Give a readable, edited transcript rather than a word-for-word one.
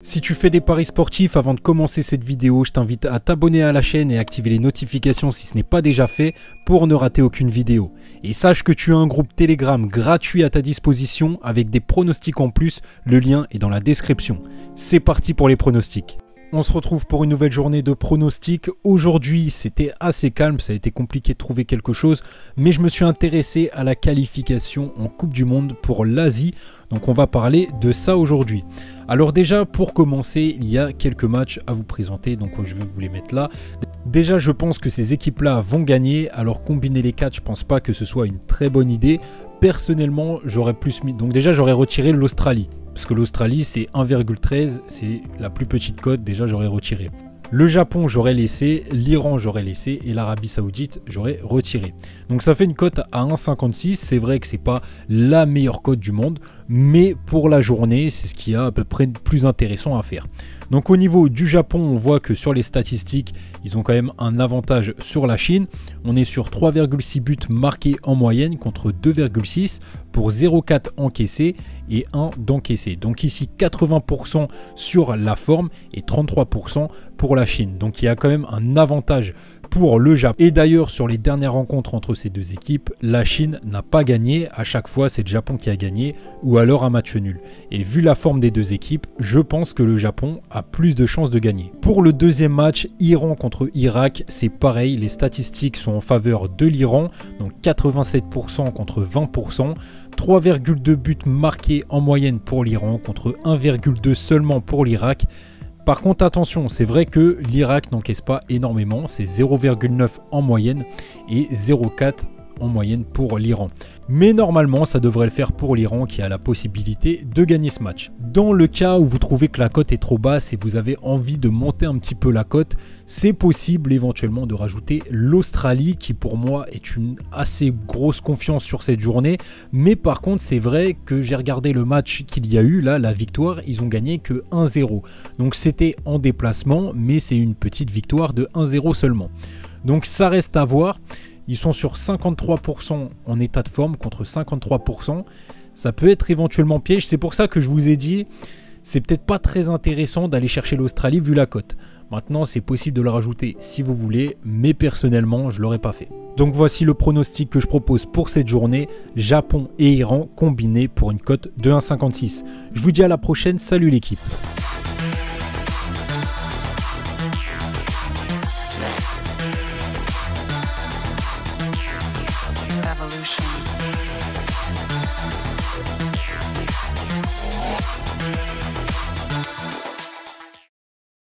Si tu fais des paris sportifs, avant de commencer cette vidéo, je t'invite à t'abonner à la chaîne et activer les notifications si ce n'est pas déjà fait pour ne rater aucune vidéo. Et sache que tu as un groupe Telegram gratuit à ta disposition avec des pronostics en plus, le lien est dans la description. C'est parti pour les pronostics. On se retrouve pour une nouvelle journée de pronostics. Aujourd'hui, c'était assez calme, ça a été compliqué de trouver quelque chose, mais je me suis intéressé à la qualification en Coupe du Monde pour l'Asie. Donc on va parler de ça aujourd'hui. Alors déjà, pour commencer, il y a quelques matchs à vous présenter, donc je vais vous les mettre là. Déjà, je pense que ces équipes-là vont gagner, alors combiner les 4, je pense pas que ce soit une très bonne idée. Personnellement, j'aurais plus mis... Donc déjà, j'aurais retiré l'Australie. Parce que l'Australie, c'est 1,13, c'est la plus petite cote, déjà j'aurais retiré. Le Japon, j'aurais laissé, l'Iran, j'aurais laissé, et l'Arabie Saoudite, j'aurais retiré. Donc ça fait une cote à 1,56, c'est vrai que c'est pas la meilleure cote du monde, mais pour la journée, c'est ce qu'il y a à peu près de plus intéressant à faire. Donc au niveau du Japon, on voit que sur les statistiques, ils ont quand même un avantage sur la Chine. On est sur 3,6 buts marqués en moyenne contre 2,6 pour 0,4 encaissés et 1 d'encaissé. Donc ici 80% sur la forme et 33% pour la Chine. Donc il y a quand même un avantage pour le Japon. Et d'ailleurs, sur les dernières rencontres entre ces deux équipes, la Chine n'a pas gagné. À chaque fois, c'est le Japon qui a gagné ou alors un match nul. Et vu la forme des deux équipes, je pense que le Japon a plus de chances de gagner. Pour le deuxième match, Iran contre Irak, c'est pareil. Les statistiques sont en faveur de l'Iran, donc 87% contre 20%. 3,2 buts marqués en moyenne pour l'Iran contre 1,2 seulement pour l'Irak. Par contre, attention, c'est vrai que l'Irak n'encaisse pas énormément, c'est 0,9 en moyenne et 0,4 en moyenne pour l'Iran. Mais normalement, ça devrait le faire pour l'Iran qui a la possibilité de gagner ce match. Dans le cas où vous trouvez que la cote est trop basse et vous avez envie de monter un petit peu la cote, c'est possible éventuellement de rajouter l'Australie qui pour moi est une assez grosse confiance sur cette journée. Mais par contre, c'est vrai que j'ai regardé le match qu'il y a eu, là, la victoire, ils ont gagné que 1-0. Donc c'était en déplacement, mais c'est une petite victoire de 1-0 seulement. Donc ça reste à voir. Ils sont sur 53% en état de forme contre 53%. Ça peut être éventuellement piège. C'est pour ça que je vous ai dit, c'est peut-être pas très intéressant d'aller chercher l'Australie vu la cote. Maintenant, c'est possible de le rajouter si vous voulez, mais personnellement, je ne l'aurais pas fait. Donc voici le pronostic que je propose pour cette journée. Japon et Iran combinés pour une cote de 1,56. Je vous dis à la prochaine. Salut l'équipe.